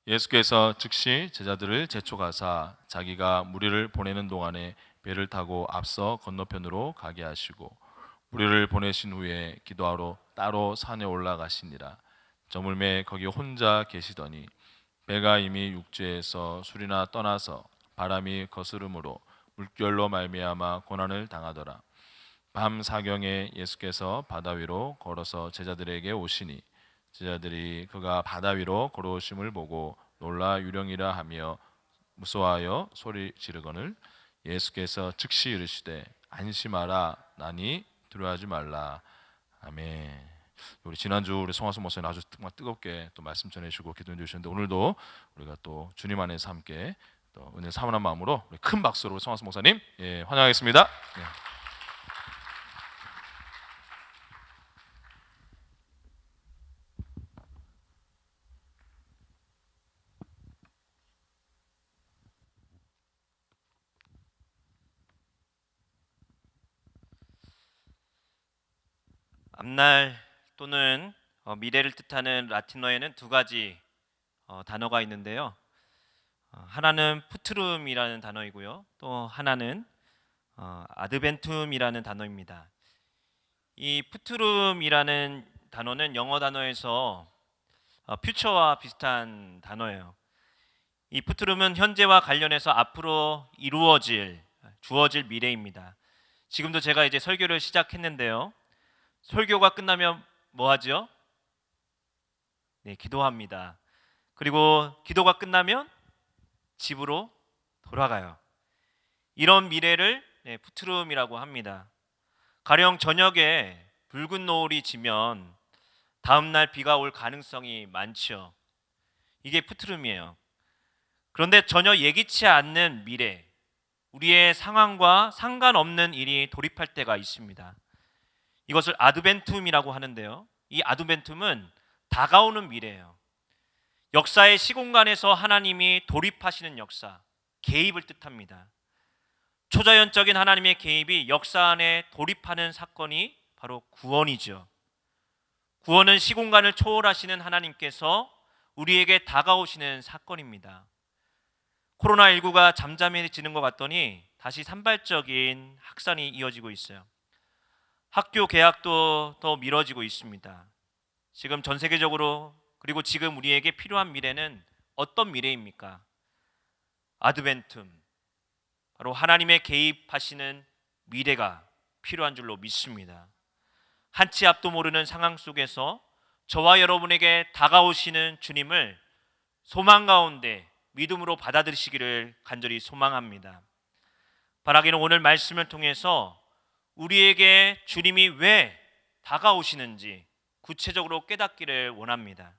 예수께서 즉시 제자들을 재촉하사 자기가 무리를 보내는 동안에 배를 타고 앞서 건너편으로 가게 하시고 무리를 보내신 후에 기도하러 따로 산에 올라가시니라. 저물매 거기 혼자 계시더니 배가 이미 육지에서 술이나 떠나서 바람이 거스름으로 물결로 말미암아 고난을 당하더라. 밤 사경에 예수께서 바다 위로 걸어서 제자들에게 오시니 제자들이 그가 바다 위로 걸어오심을 보고 놀라 유령이라 하며 무서워하여 소리 지르거늘 예수께서 즉시 이르시되 안심하라 나니 두려워하지 말라. 아멘. 우리 지난주 우리 송하수 목사님 아주 정말 뜨겁게 또 말씀 전해주시고 기도해 주셨는데 오늘도 우리가 또 주님 안에서 함께 또 은혜 사모한 마음으로 우리 큰 박수로 송하수 목사님 환영하겠습니다. 예. 앞날 또는 미래를 뜻하는 라틴어에는 두 가지 단어가 있는데요. 하나는 푸트룸이라는 단어이고요. 또 하나는 아드벤툼이라는 단어입니다. 이 푸트룸이라는 단어는 영어 단어에서 퓨처와 비슷한 단어예요. 이 푸트룸은 현재와 관련해서 앞으로 주어질 미래입니다. 지금도 제가 이제 설교를 시작했는데요. 설교가 끝나면 뭐 하죠? 네, 기도합니다. 그리고 기도가 끝나면 집으로 돌아가요. 이런 미래를 푸트룸이라고 합니다. 가령 저녁에 붉은 노을이 지면 다음날 비가 올 가능성이 많죠. 이게 푸트룸이에요. 그런데 전혀 예기치 않는 미래, 우리의 상황과 상관없는 일이 돌입할 때가 있습니다. 이것을 아드벤툼이라고 하는데요. 이 아드벤툼은 다가오는 미래예요. 역사의 시공간에서 하나님이 돌입하시는 역사, 개입을 뜻합니다. 초자연적인 하나님의 개입이 역사 안에 돌입하는 사건이 바로 구원이죠. 구원은 시공간을 초월하시는 하나님께서 우리에게 다가오시는 사건입니다. 코로나19가 잠잠해지는 것 같더니 다시 산발적인 확산이 이어지고 있어요. 학교 개학도 더 미뤄지고 있습니다. 지금 전 세계적으로 그리고 지금 우리에게 필요한 미래는 어떤 미래입니까? 아드벤툼, 바로 하나님의 개입하시는 미래가 필요한 줄로 믿습니다. 한 치 앞도 모르는 상황 속에서 저와 여러분에게 다가오시는 주님을 소망 가운데 믿음으로 받아들이시기를 간절히 소망합니다. 바라기는 오늘 말씀을 통해서 우리에게 주님이 왜 다가오시는지 구체적으로 깨닫기를 원합니다.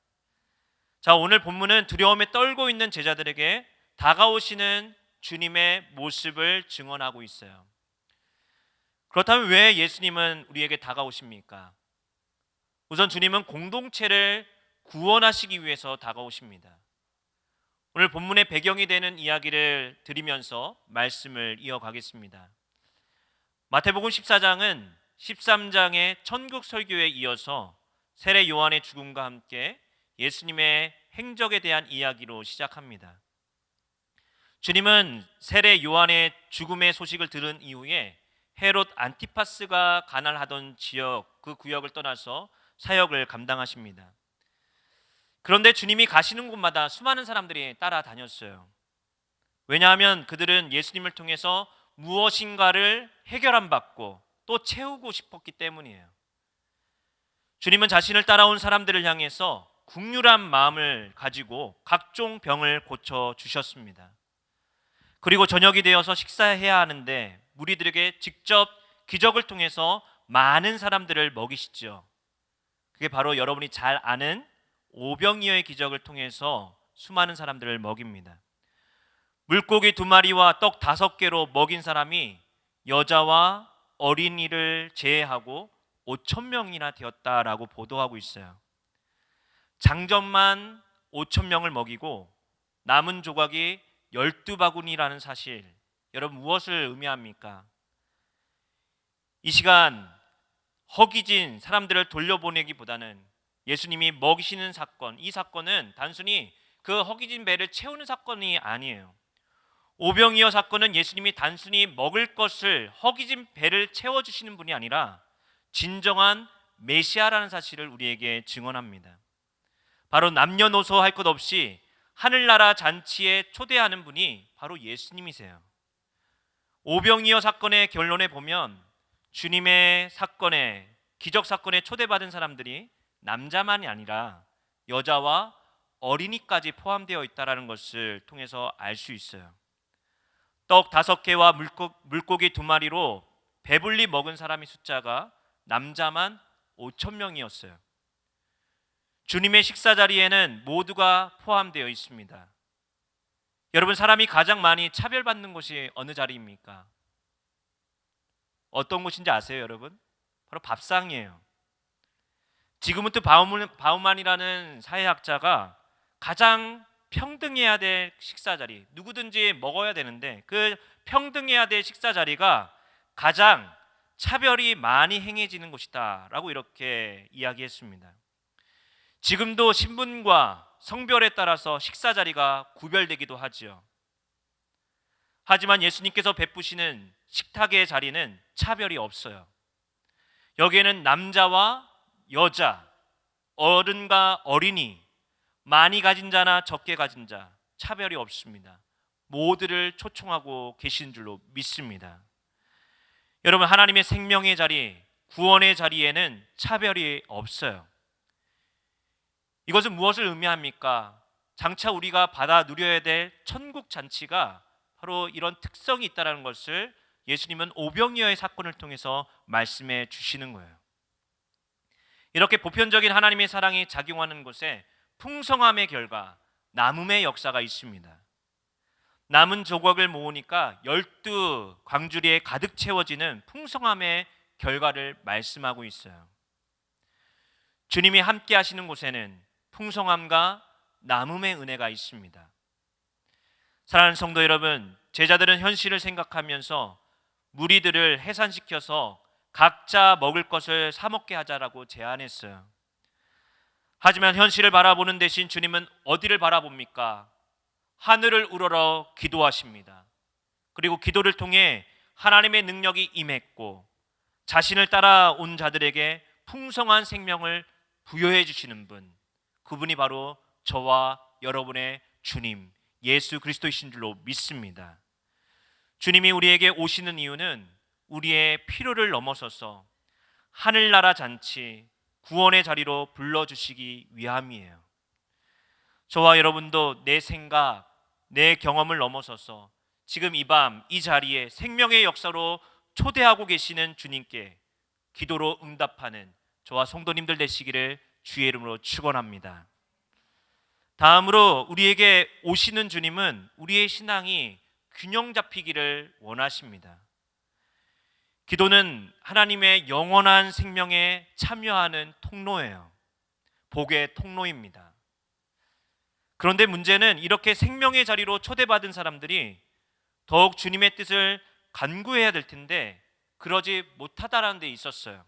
자, 오늘 본문은 두려움에 떨고 있는 제자들에게 다가오시는 주님의 모습을 증언하고 있어요. 그렇다면 왜 예수님은 우리에게 다가오십니까? 우선 주님은 공동체를 구원하시기 위해서 다가오십니다. 오늘 본문의 배경이 되는 이야기를 드리면서 말씀을 이어가겠습니다. 마태복음 14장은 13장의 천국 설교에 이어서 세례 요한의 죽음과 함께 예수님의 행적에 대한 이야기로 시작합니다. 주님은 세례 요한의 죽음의 소식을 들은 이후에 헤롯 안티파스가 관할하던 지역, 그 구역을 떠나서 사역을 감당하십니다. 그런데 주님이 가시는 곳마다 수많은 사람들이 따라다녔어요. 왜냐하면 그들은 예수님을 통해서 무엇인가를 해결안 받고 또 채우고 싶었기 때문이에요. 주님은 자신을 따라온 사람들을 향해서 긍휼한 마음을 가지고 각종 병을 고쳐 주셨습니다. 그리고 저녁이 되어서 식사해야 하는데 무리들에게 직접 기적을 통해서 많은 사람들을 먹이시죠. 그게 바로 여러분이 잘 아는 오병이어의 기적을 통해서 수많은 사람들을 먹입니다. 물고기 2마리와 떡 5개로 먹인 사람이 여자와 어린이를 제외하고 5,000명이나 되었다라고 보도하고 있어요. 장전만 5,000명을 먹이고 남은 조각이 12바구니라는 사실, 여러분 무엇을 의미합니까? 이 시간 허기진 사람들을 돌려보내기보다는 예수님이 먹이시는 사건, 이 사건은 단순히 그 허기진 배를 채우는 사건이 아니에요. 오병이어 사건은 예수님이 단순히 먹을 것을 허기진 배를 채워주시는 분이 아니라 진정한 메시아라는 사실을 우리에게 증언합니다. 바로 남녀노소 할 것 없이 하늘나라 잔치에 초대하는 분이 바로 예수님이세요. 오병이어 사건의 결론에 보면 주님의 사건에, 기적 사건에 초대받은 사람들이 남자만이 아니라 여자와 어린이까지 포함되어 있다는 것을 통해서 알 수 있어요. 떡 5개와 물고기 2마리로 배불리 먹은 사람의 숫자가 남자만 5,000명이었어요. 주님의 식사 자리에는 모두가 포함되어 있습니다. 여러분, 사람이 가장 많이 차별받는 곳이 어느 자리입니까? 어떤 곳인지 아세요, 여러분? 바로 밥상이에요. 지그문트 바우만이라는 사회학자가 가장 평등해야 될 식사 자리, 누구든지 먹어야 되는데 그 평등해야 될 식사 자리가 가장 차별이 많이 행해지는 곳이다라고 이렇게 이야기했습니다. 지금도 신분과 성별에 따라서 식사 자리가 구별되기도 하지요. 하지만 예수님께서 베푸시는 식탁의 자리는 차별이 없어요. 여기에는 남자와 여자, 어른과 어린이, 많이 가진 자나 적게 가진 자, 차별이 없습니다. 모두를 초청하고 계신 줄로 믿습니다. 여러분, 하나님의 생명의 자리, 구원의 자리에는 차별이 없어요. 이것은 무엇을 의미합니까? 장차 우리가 받아 누려야 될 천국 잔치가 바로 이런 특성이 있다는 것을 예수님은 오병이어의 사건을 통해서 말씀해 주시는 거예요. 이렇게 보편적인 하나님의 사랑이 작용하는 곳에 풍성함의 결과, 남음의 역사가 있습니다. 남은 조각을 모으니까 12광주리에 가득 채워지는 풍성함의 결과를 말씀하고 있어요. 주님이 함께 하시는 곳에는 풍성함과 남음의 은혜가 있습니다. 사랑하는 성도 여러분, 제자들은 현실을 생각하면서 무리들을 해산시켜서 각자 먹을 것을 사 먹게 하자라고 제안했어요. 하지만 현실을 바라보는 대신 주님은 어디를 바라봅니까? 하늘을 우러러 기도하십니다. 그리고 기도를 통해 하나님의 능력이 임했고 자신을 따라온 자들에게 풍성한 생명을 부여해 주시는 분, 그분이 바로 저와 여러분의 주님 예수 그리스도이신 줄로 믿습니다. 주님이 우리에게 오시는 이유는 우리의 필요를 넘어서서 하늘나라 잔치, 구원의 자리로 불러주시기 위함이에요. 저와 여러분도 내 생각, 내 경험을 넘어서서 지금 이 밤 이 자리에 생명의 역사로 초대하고 계시는 주님께 기도로 응답하는 저와 성도님들 되시기를 주의 이름으로 축원합니다. 다음으로 우리에게 오시는 주님은 우리의 신앙이 균형 잡히기를 원하십니다. 기도는 하나님의 영원한 생명에 참여하는 통로예요. 복의 통로입니다. 그런데 문제는 이렇게 생명의 자리로 초대받은 사람들이 더욱 주님의 뜻을 간구해야 될 텐데 그러지 못하다라는 데 있었어요.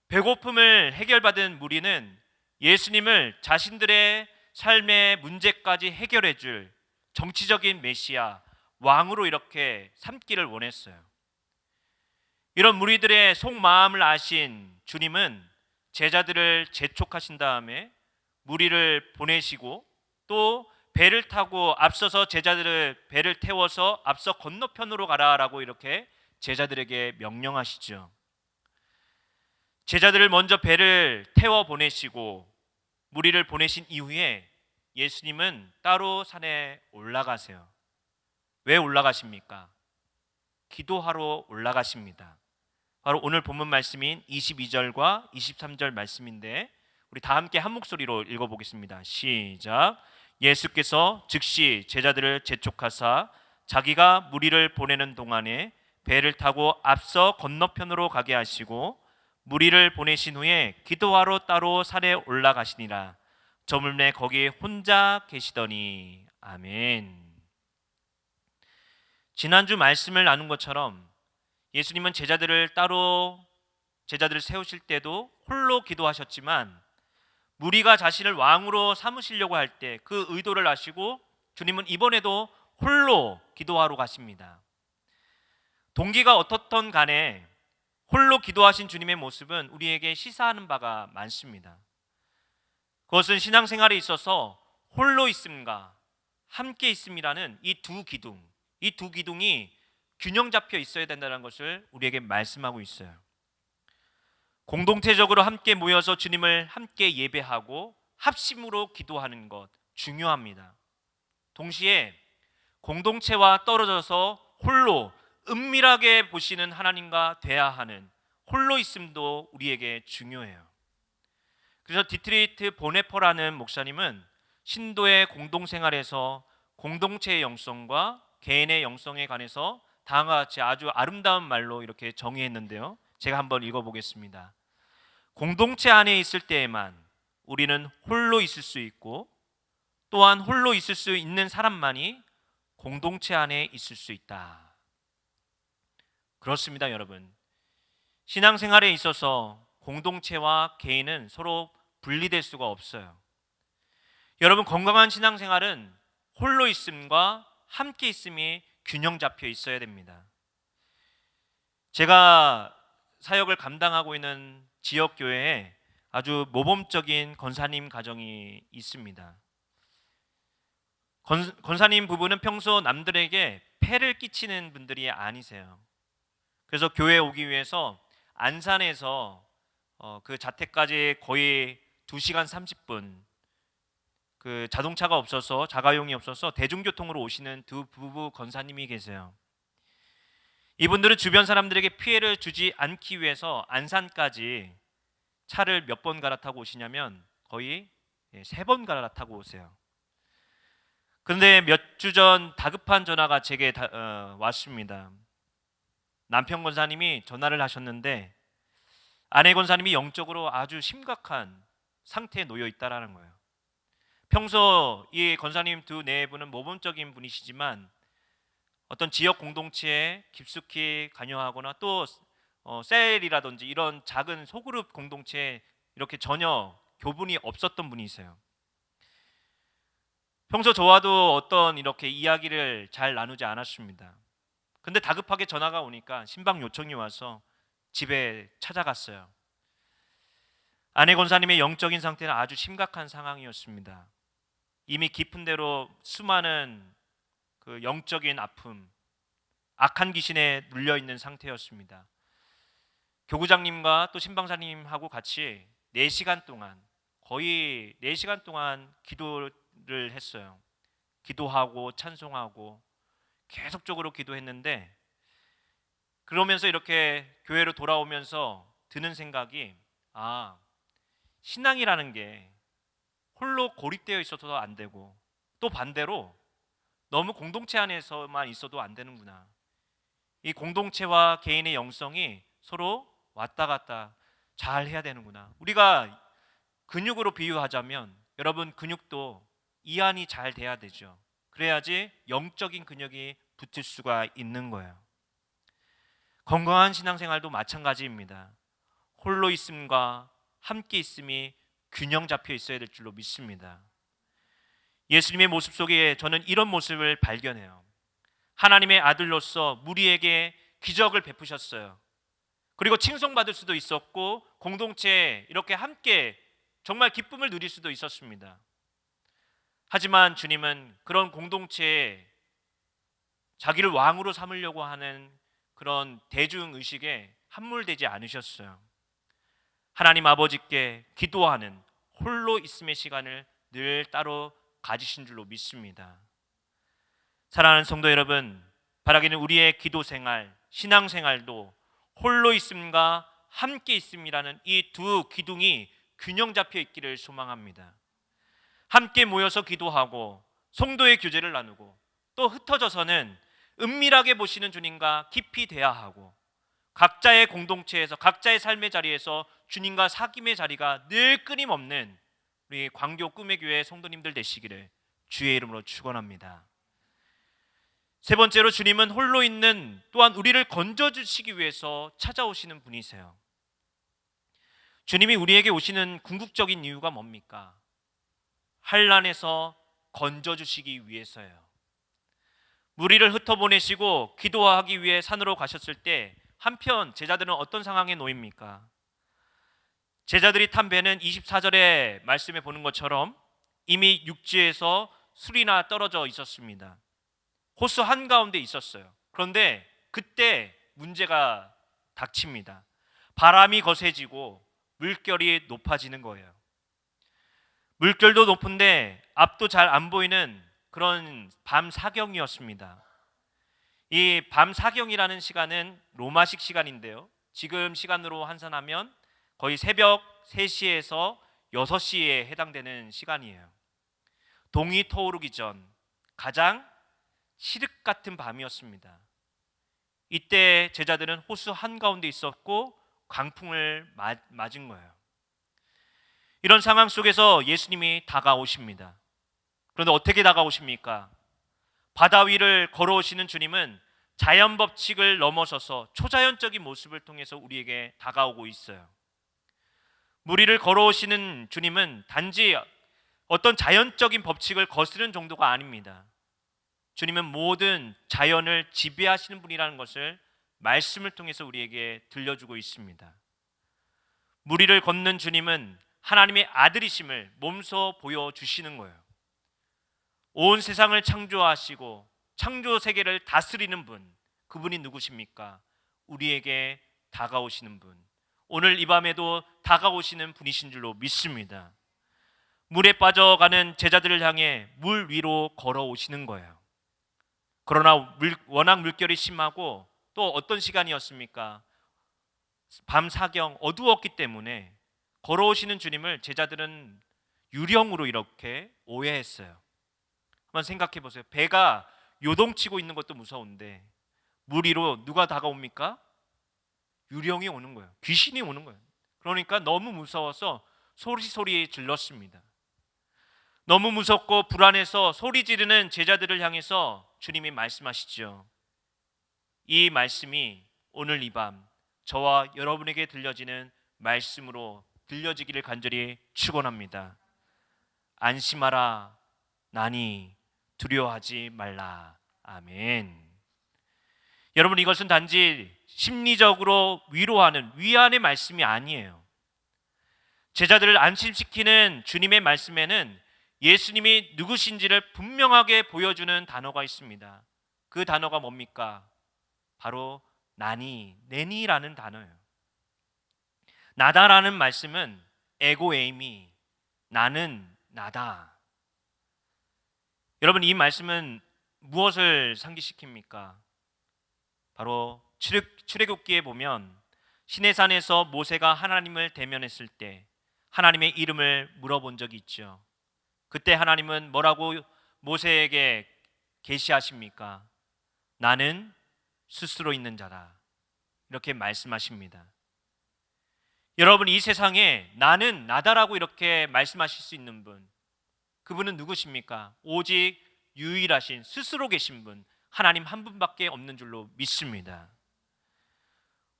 배고픔을 해결받은 무리는 예수님을 자신들의 삶의 문제까지 해결해 줄 정치적인 메시아, 왕으로 이렇게 삼기를 원했어요. 이런 무리들의 속마음을 아신 주님은 제자들을 재촉하신 다음에 무리를 보내시고 또 배를 타고 앞서서 제자들을 배를 태워서 앞서 건너편으로 가라라고 이렇게 제자들에게 명령하시죠. 제자들을 먼저 배를 태워 보내시고 무리를 보내신 이후에 예수님은 따로 산에 올라가세요. 왜 올라가십니까? 기도하러 올라가십니다. 바로 오늘 본문 말씀인 22절과 23절 말씀인데 우리 다 함께 한 목소리로 읽어보겠습니다. 시작. 예수께서 즉시 제자들을 재촉하사 자기가 무리를 보내는 동안에 배를 타고 앞서 건너편으로 가게 하시고 무리를 보내신 후에 기도하러 따로 산에 올라가시니라. 저물매 거기 혼자 계시더니. 아멘. 지난주 말씀을 나눈 것처럼 예수님은 제자들을 세우실 때도 홀로 기도하셨지만 무리가 자신을 왕으로 삼으시려고 할 때 그 의도를 아시고 주님은 이번에도 홀로 기도하러 가십니다. 동기가 어떻든 간에 홀로 기도하신 주님의 모습은 우리에게 시사하는 바가 많습니다. 그것은 신앙생활에 있어서 홀로 있음과 함께 있음이라는 이 두 기둥이 균형 잡혀 있어야 된다는 것을 우리에게 말씀하고 있어요. 공동체적으로 함께 모여서 주님을 함께 예배하고 합심으로 기도하는 것 중요합니다. 동시에 공동체와 떨어져서 홀로 은밀하게 보시는 하나님과 대화하는 홀로 있음도 우리에게 중요해요. 그래서 디트리히트 보네퍼라는 목사님은 신도의 공동생활에서 공동체의 영성과 개인의 영성에 관해서 다음과 같이 아주 아름다운 말로 이렇게 정의했는데요. 제가 한번 읽어보겠습니다. 공동체 안에 있을 때에만 우리는 홀로 있을 수 있고 또한 홀로 있을 수 있는 사람만이 공동체 안에 있을 수 있다. 그렇습니다, 여러분. 신앙생활에 있어서 공동체와 개인은 서로 분리될 수가 없어요. 여러분, 건강한 신앙생활은 홀로 있음과 함께 있음이 균형 잡혀 있어야 됩니다. 제가 사역을 감당하고 있는 지역 교회에 아주 모범적인 권사님 가정이 있습니다. 권사님 부부는 평소 남들에게 폐를 끼치는 분들이 아니세요. 그래서 교회에 오기 위해서 안산에서 그 자택까지 거의 2시간 30분, 그 자동차가 없어서 자가용이 없어서 대중교통으로 오시는 두 부부 권사님이 계세요. 이분들은 주변 사람들에게 피해를 주지 않기 위해서 안산까지 차를 몇 번 갈아타고 오시냐면 거의 3번 갈아타고 오세요. 그런데 몇 주 전 다급한 전화가 제게 왔습니다. 남편 권사님이 전화를 하셨는데 아내 권사님이 영적으로 아주 심각한 상태에 놓여 있다라는 거예요. 평소 이 권사님 두 네 분은 모범적인 분이시지만 어떤 지역 공동체에 깊숙이 관여하거나 또 셀이라든지 이런 작은 소그룹 공동체에 이렇게 전혀 교분이 없었던 분이세요. 평소 저와도 어떤 이렇게 이야기를 잘 나누지 않았습니다. 근데 다급하게 전화가 오니까 신방 요청이 와서 집에 찾아갔어요. 아내 권사님의 영적인 상태는 아주 심각한 상황이었습니다. 이미 깊은 데로 수많은 그 영적인 아픔, 악한 귀신에 눌려 있는 상태였습니다. 교구장님과 또 신방사님하고 같이 4시간 동안 거의 4시간 동안 기도를 했어요. 기도하고 찬송하고 계속적으로 기도했는데 그러면서 이렇게 교회로 돌아오면서 드는 생각이 신앙이라는 게 홀로 고립되어 있어도 안 되고 또 반대로 너무 공동체 안에서만 있어도 안 되는구나. 이 공동체와 개인의 영성이 서로 왔다 갔다 잘 해야 되는구나. 우리가 근육으로 비유하자면 여러분 근육도 이완이 잘 돼야 되죠. 그래야지 영적인 근육이 붙을 수가 있는 거예요. 건강한 신앙생활도 마찬가지입니다. 홀로 있음과 함께 있음이 균형 잡혀 있어야 될 줄로 믿습니다. 예수님의 모습 속에 저는 이런 모습을 발견해요. 하나님의 아들로서 무리에게 기적을 베푸셨어요. 그리고 칭송받을 수도 있었고 공동체에 이렇게 함께 정말 기쁨을 누릴 수도 있었습니다. 하지만 주님은 그런 공동체에 자기를 왕으로 삼으려고 하는 그런 대중의식에 함몰되지 않으셨어요. 하나님 아버지께 기도하는 홀로 있음의 시간을 늘 따로 가지신 줄로 믿습니다. 사랑하는 성도 여러분, 바라기는 우리의 기도 생활, 신앙 생활도 홀로 있음과 함께 있음이라는 이 두 기둥이 균형 잡혀 있기를 소망합니다. 함께 모여서 기도하고 성도의 교제를 나누고 또 흩어져서는 은밀하게 보시는 주님과 깊이 대화하고 각자의 공동체에서 각자의 삶의 자리에서 주님과 사귐의 자리가 늘 끊임없는 우리 광교 꿈의 교회 성도님들 되시기를 주의 이름으로 축원합니다. 세 번째로 주님은 홀로 있는 또한 우리를 건져주시기 위해서 찾아오시는 분이세요. 주님이 우리에게 오시는 궁극적인 이유가 뭡니까? 환난에서 건져주시기 위해서예요. 무리를 흩어보내시고 기도하기 위해 산으로 가셨을 때 한편 제자들은 어떤 상황에 놓입니까? 제자들이 탄 배는 24절의 말씀에 보는 것처럼 이미 육지에서 술이나 떨어져 있었습니다. 호수 한가운데 있었어요. 그런데 그때 문제가 닥칩니다. 바람이 거세지고 물결이 높아지는 거예요. 물결도 높은데 앞도 잘 안 보이는 그런 밤 사경이었습니다. 이 밤 사경이라는 시간은 로마식 시간인데요. 지금 시간으로 환산하면 거의 새벽 3시에서 6시에 해당되는 시간이에요. 동이 터오르기 전 가장 시륵 같은 밤이었습니다. 이때 제자들은 호수 한가운데 있었고 광풍을 맞은 거예요. 이런 상황 속에서 예수님이 다가오십니다. 그런데 어떻게 다가오십니까? 바다 위를 걸어오시는 주님은 자연 법칙을 넘어서서 초자연적인 모습을 통해서 우리에게 다가오고 있어요. 물 위를 걸어오시는 주님은 단지 어떤 자연적인 법칙을 거스르는 정도가 아닙니다. 주님은 모든 자연을 지배하시는 분이라는 것을 말씀을 통해서 우리에게 들려주고 있습니다. 물 위를 걷는 주님은 하나님의 아들이심을 몸소 보여주시는 거예요. 온 세상을 창조하시고 창조 세계를 다스리는 분, 그분이 누구십니까? 우리에게 다가오시는 분, 오늘 이 밤에도 다가오시는 분이신 줄로 믿습니다. 물에 빠져가는 제자들을 향해 물 위로 걸어오시는 거예요. 그러나 워낙 물결이 심하고 또 어떤 시간이었습니까? 밤 사경 어두웠기 때문에 걸어오시는 주님을 제자들은 유령으로 이렇게 오해했어요. 한번 생각해 보세요. 배가 요동치고 있는 것도 무서운데 물 위로 누가 다가옵니까? 유령이 오는 거예요. 귀신이 오는 거예요. 그러니까 너무 무서워서 소리 질렀습니다. 너무 무섭고 불안해서 소리 지르는 제자들을 향해서 주님이 말씀하시죠. 이 말씀이 오늘 이 밤 저와 여러분에게 들려지는 말씀으로 들려지기를 간절히 축원합니다. 안심하라, 나니 두려워하지 말라. 아멘. 여러분, 이것은 단지 심리적으로 위로하는 위안의 말씀이 아니에요. 제자들을 안심시키는 주님의 말씀에는 예수님이 누구신지를 분명하게 보여주는 단어가 있습니다. 그 단어가 뭡니까? 바로 나니, 내니라는 단어예요. 나다라는 말씀은 에고에이미, 나는 나다. 여러분, 이 말씀은 무엇을 상기시킵니까? 바로 출애굽기에 보면 시내산에서 모세가 하나님을 대면했을 때 하나님의 이름을 물어본 적이 있죠. 그때 하나님은 뭐라고 모세에게 계시하십니까? 나는 스스로 있는 자다. 이렇게 말씀하십니다. 여러분, 이 세상에 나는 나다라고 이렇게 말씀하실 수 있는 분, 그분은 누구십니까? 오직 유일하신 스스로 계신 분, 하나님 한 분밖에 없는 줄로 믿습니다.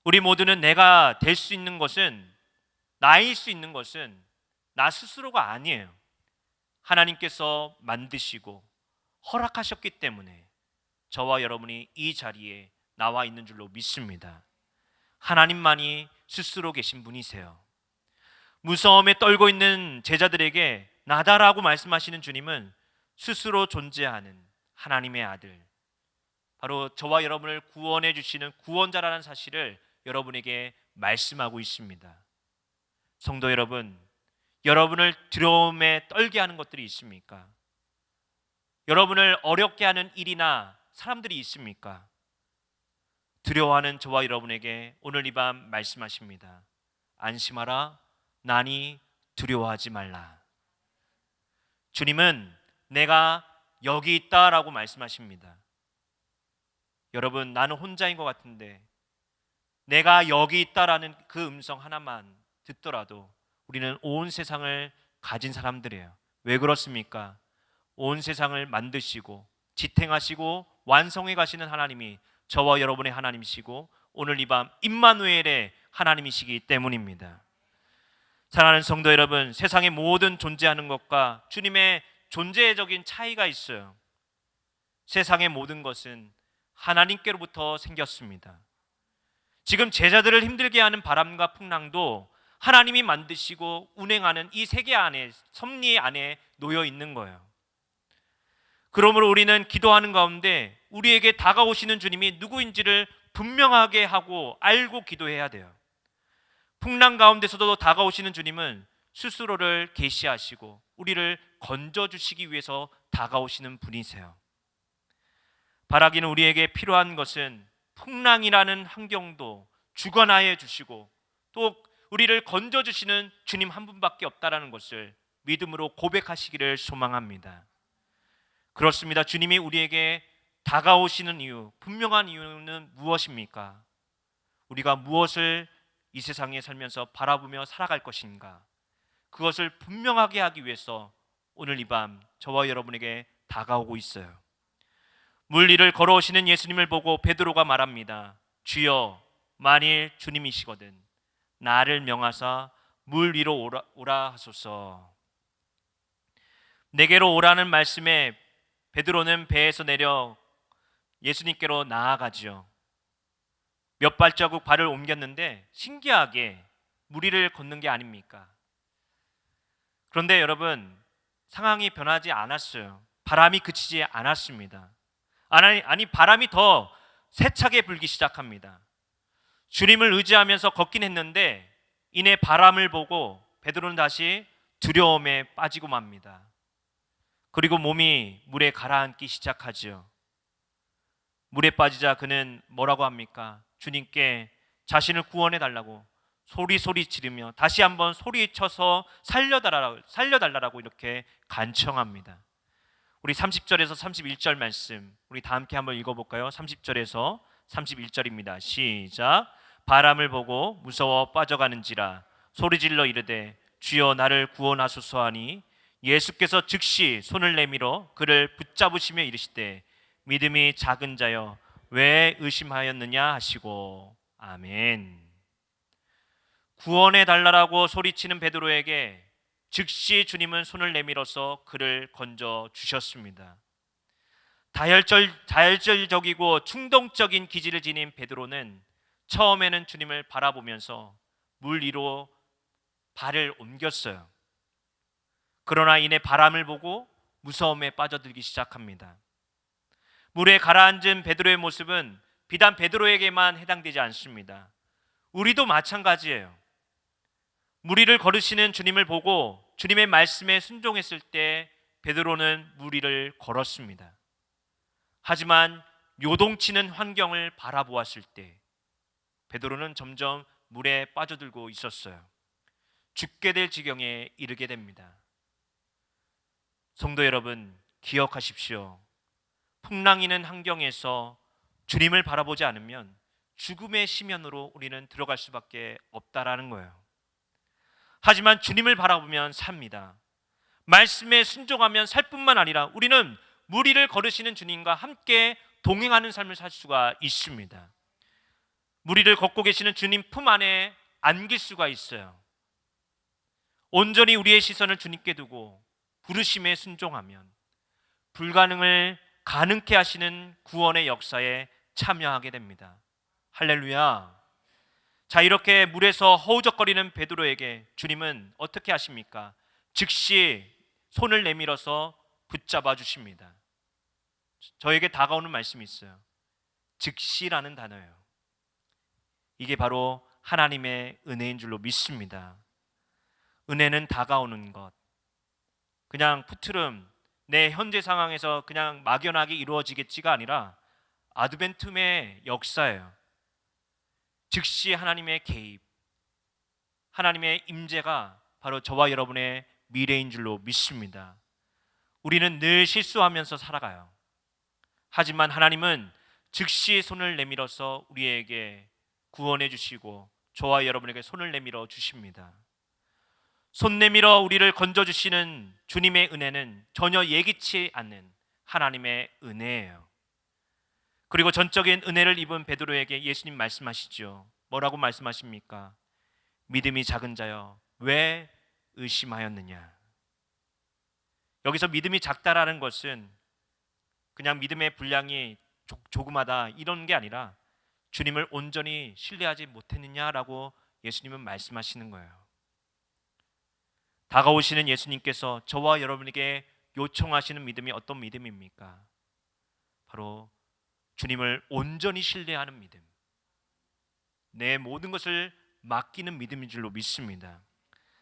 우리 모두는 내가 될 수 있는 것은, 나일 수 있는 것은 나 스스로가 아니에요. 하나님께서 만드시고 허락하셨기 때문에 저와 여러분이 이 자리에 나와 있는 줄로 믿습니다. 하나님만이 스스로 계신 분이세요. 무서움에 떨고 있는 제자들에게 나다라고 말씀하시는 주님은 스스로 존재하는 하나님의 아들, 바로 저와 여러분을 구원해 주시는 구원자라는 사실을 여러분에게 말씀하고 있습니다. 성도 여러분, 여러분을 두려움에 떨게 하는 것들이 있습니까? 여러분을 어렵게 하는 일이나 사람들이 있습니까? 두려워하는 저와 여러분에게 오늘 이 밤 말씀하십니다. 안심하라, 나니 두려워하지 말라. 주님은 내가 여기 있다라고 말씀하십니다. 여러분, 나는 혼자인 것 같은데 내가 여기 있다라는 그 음성 하나만 듣더라도 우리는 온 세상을 가진 사람들이에요. 왜 그렇습니까? 온 세상을 만드시고 지탱하시고 완성해 가시는 하나님이 저와 여러분의 하나님이시고 오늘 이 밤 임마누엘의 하나님이시기 때문입니다. 사랑하는 성도 여러분, 세상의 모든 존재하는 것과 주님의 존재적인 차이가 있어요. 세상의 모든 것은 하나님께로부터 생겼습니다. 지금 제자들을 힘들게 하는 바람과 풍랑도 하나님이 만드시고 운행하는 이 세계 안에, 섭리 안에 놓여 있는 거예요. 그러므로 우리는 기도하는 가운데 우리에게 다가오시는 주님이 누구인지를 분명하게 하고 알고 기도해야 돼요. 풍랑 가운데서도 다가오시는 주님은 스스로를 계시하시고 우리를 건져주시기 위해서 다가오시는 분이세요. 바라기는 우리에게 필요한 것은 풍랑이라는 환경도 주관하여 주시고 또 우리를 건져주시는 주님 한 분밖에 없다라는 것을 믿음으로 고백하시기를 소망합니다. 그렇습니다. 주님이 우리에게 다가오시는 이유, 분명한 이유는 무엇입니까? 우리가 무엇을 이 세상에 살면서 바라보며 살아갈 것인가? 그것을 분명하게 하기 위해서 오늘 이 밤 저와 여러분에게 다가오고 있어요. 물 위를 걸어오시는 예수님을 보고 베드로가 말합니다. 주여, 만일 주님이시거든 나를 명하사 물 위로 오라 하소서. 내게로 오라는 말씀에 베드로는 배에서 내려 예수님께로 나아가지요. 몇 발자국 발을 옮겼는데 신기하게 물 위를 걷는 게 아닙니까? 그런데 여러분, 상황이 변하지 않았어요. 바람이 그치지 않았습니다. 아니 바람이 더 세차게 불기 시작합니다. 주님을 의지하면서 걷긴 했는데 이내 바람을 보고 베드로는 다시 두려움에 빠지고 맙니다. 그리고 몸이 물에 가라앉기 시작하지요. 물에 빠지자 그는 뭐라고 합니까? 주님께 자신을 구원해 달라고 소리 지르며 다시 한번 소리쳐서 살려달라고 이렇게 간청합니다. 우리 30절에서 31절 말씀 우리 다 함께 한번 읽어볼까요? 30절에서 31절입니다. 시작. 바람을 보고 무서워 빠져가는지라 소리질러 이르되 주여 나를 구원하소서 하니 예수께서 즉시 손을 내밀어 그를 붙잡으시며 이르시되 믿음이 작은 자여 왜 의심하였느냐 하시고 아멘. 구원해 달라고 소리치는 베드로에게 즉시 주님은 손을 내밀어서 그를 건져 주셨습니다. 다혈질적이고 충동적인 기질을 지닌 베드로는 처음에는 주님을 바라보면서 물 위로 발을 옮겼어요. 그러나 이내 바람을 보고 무서움에 빠져들기 시작합니다. 물에 가라앉은 베드로의 모습은 비단 베드로에게만 해당되지 않습니다. 우리도 마찬가지예요. 물 위를 걸으시는 주님을 보고 주님의 말씀에 순종했을 때 베드로는 물 위를 걸었습니다. 하지만 요동치는 환경을 바라보았을 때 베드로는 점점 물에 빠져들고 있었어요. 죽게 될 지경에 이르게 됩니다. 성도 여러분, 기억하십시오. 풍랑이는 환경에서 주님을 바라보지 않으면 죽음의 시면으로 우리는 들어갈 수밖에 없다라는 거예요. 하지만 주님을 바라보면 삽니다. 말씀에 순종하면 살 뿐만 아니라 우리는 물 위를 걸으시는 주님과 함께 동행하는 삶을 살 수가 있습니다. 물 위를 걷고 계시는 주님 품 안에 안길 수가 있어요. 온전히 우리의 시선을 주님께 두고 부르심에 순종하면 불가능을 가능케 하시는 구원의 역사에 참여하게 됩니다. 할렐루야. 자, 이렇게 물에서 허우적거리는 베드로에게 주님은 어떻게 하십니까? 즉시 손을 내밀어서 붙잡아 주십니다. 저에게 다가오는 말씀이 있어요. 즉시라는 단어예요. 이게 바로 하나님의 은혜인 줄로 믿습니다. 은혜는 다가오는 것, 그냥 푸트름 내 현재 상황에서 그냥 막연하게 이루어지겠지가 아니라 아드벤tum의 역사예요. 즉시 하나님의 개입, 하나님의 임재가 바로 저와 여러분의 미래인 줄로 믿습니다. 우리는 늘 실수하면서 살아가요. 하지만 하나님은 즉시 손을 내밀어서 우리에게 구원해 주시고 저와 여러분에게 손을 내밀어 주십니다. 손 내밀어 우리를 건져주시는 주님의 은혜는 전혀 예기치 않는 하나님의 은혜예요. 그리고 전적인 은혜를 입은 베드로에게 예수님 말씀하시죠. 뭐라고 말씀하십니까? 믿음이 작은 자여 왜 의심하였느냐? 여기서 믿음이 작다라는 것은 그냥 믿음의 분량이 조그마다 이런 게 아니라 주님을 온전히 신뢰하지 못했느냐라고 예수님은 말씀하시는 거예요. 다가오시는 예수님께서 저와 여러분에게 요청하시는 믿음이 어떤 믿음입니까? 바로 주님을 온전히 신뢰하는 믿음, 내 모든 것을 맡기는 믿음인 줄로 믿습니다.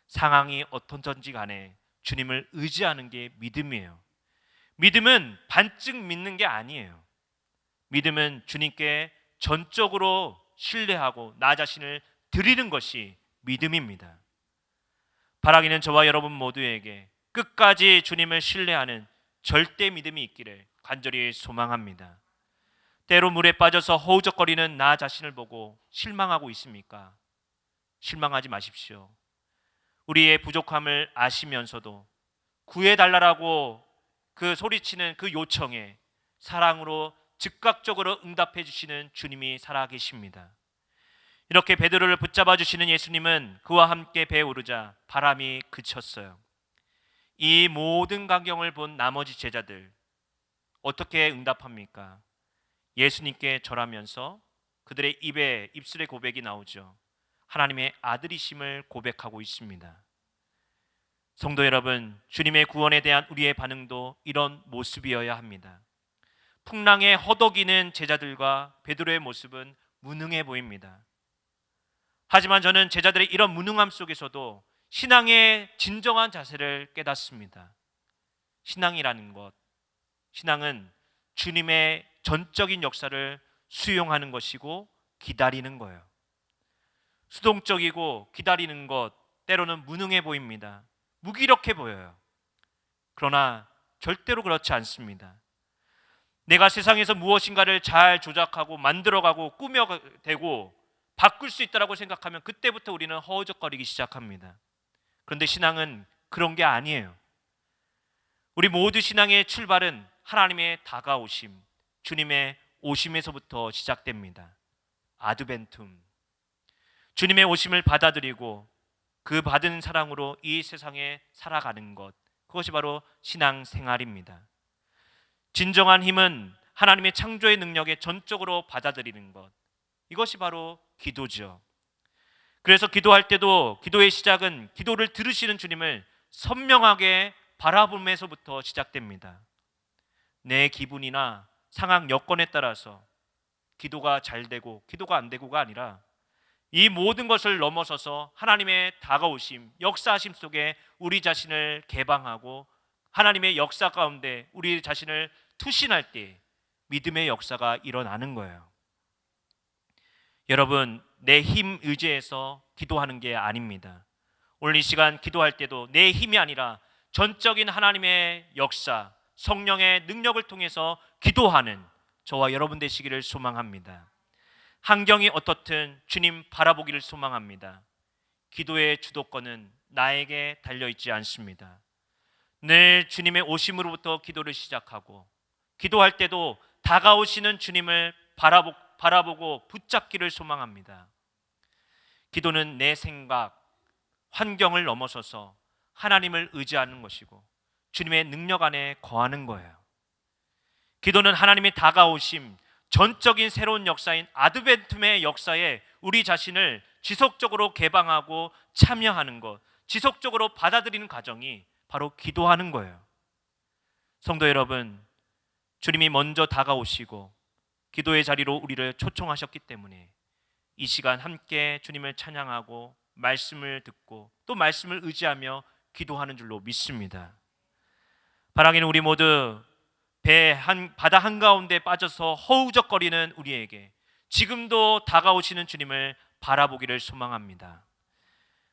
상황이 어떤지 간에 주님을 의지하는 게 믿음이에요. 믿음은 반쯤 믿는 게 아니에요. 믿음은 주님께 전적으로 신뢰하고 나 자신을 드리는 것이 믿음입니다. 바라기는 저와 여러분 모두에게 끝까지 주님을 신뢰하는 절대 믿음이 있기를 간절히 소망합니다. 때로 물에 빠져서 허우적거리는 나 자신을 보고 실망하고 있습니까? 실망하지 마십시오. 우리의 부족함을 아시면서도 구해달라고 그 소리치는 그 요청에 사랑으로 즉각적으로 응답해 주시는 주님이 살아계십니다. 이렇게 베드로를 붙잡아 주시는 예수님은 그와 함께 배에 오르자 바람이 그쳤어요. 이 모든 광경을 본 나머지 제자들 어떻게 응답합니까? 예수님께 절하면서 그들의 입술의 고백이 나오죠. 하나님의 아들이심을 고백하고 있습니다. 성도 여러분, 주님의 구원에 대한 우리의 반응도 이런 모습이어야 합니다. 풍랑에 허덕이는 제자들과 베드로의 모습은 무능해 보입니다. 하지만 저는 제자들의 이런 무능함 속에서도 신앙의 진정한 자세를 깨닫습니다. 신앙이라는 것, 신앙은 주님의 전적인 역사를 수용하는 것이고 기다리는 거예요. 수동적이고 기다리는 것 때로는 무능해 보입니다. 무기력해 보여요. 그러나 절대로 그렇지 않습니다. 내가 세상에서 무엇인가를 잘 조작하고 만들어가고 꾸며대고 바꿀 수 있다고 생각하면 그때부터 우리는 허우적거리기 시작합니다. 그런데 신앙은 그런 게 아니에요. 우리 모두 신앙의 출발은 하나님의 다가오심, 주님의 오심에서부터 시작됩니다. 아드벤툼, 주님의 오심을 받아들이고 그 받은 사랑으로 이 세상에 살아가는 것, 그것이 바로 신앙생활입니다. 진정한 힘은 하나님의 창조의 능력에 전적으로 받아들이는 것, 이것이 바로 기도죠. 그래서 기도할 때도 기도의 시작은 기도를 들으시는 주님을 선명하게 바라봄에서부터 시작됩니다. 내 기분이나 상황 여건에 따라서 기도가 잘 되고 기도가 안 되고가 아니라 이 모든 것을 넘어서서 하나님의 다가오심, 역사하심 속에 우리 자신을 개방하고 하나님의 역사 가운데 우리 자신을 투신할 때 믿음의 역사가 일어나는 거예요. 여러분, 내 힘 의지해서 기도하는 게 아닙니다. 오늘 이 시간 기도할 때도 내 힘이 아니라 전적인 하나님의 역사, 성령의 능력을 통해서 기도하는 저와 여러분 되시기를 소망합니다. 환경이 어떻든 주님 바라보기를 소망합니다. 기도의 주도권은 나에게 달려있지 않습니다. 늘 주님의 오심으로부터 기도를 시작하고 기도할 때도 다가오시는 주님을 바라보고 붙잡기를 소망합니다. 기도는 내 생각, 환경을 넘어서서 하나님을 의지하는 것이고 주님의 능력 안에 거하는 거예요. 기도는 하나님의 다가오심, 전적인 새로운 역사인 아드벤툼의 역사에 우리 자신을 지속적으로 개방하고 참여하는 것, 지속적으로 받아들이는 과정이 바로 기도하는 거예요. 성도 여러분, 주님이 먼저 다가오시고 기도의 자리로 우리를 초청하셨기 때문에 이 시간 함께 주님을 찬양하고 말씀을 듣고 또 말씀을 의지하며 기도하는 줄로 믿습니다. 바라기는 우리 모두 바다 한가운데 빠져서 허우적거리는 우리에게 지금도 다가오시는 주님을 바라보기를 소망합니다.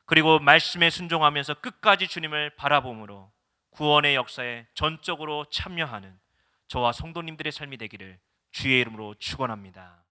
그리고 말씀에 순종하면서 끝까지 주님을 바라봄으로 구원의 역사에 전적으로 참여하는 저와 성도님들의 삶이 되기를 주의 이름으로 축원합니다.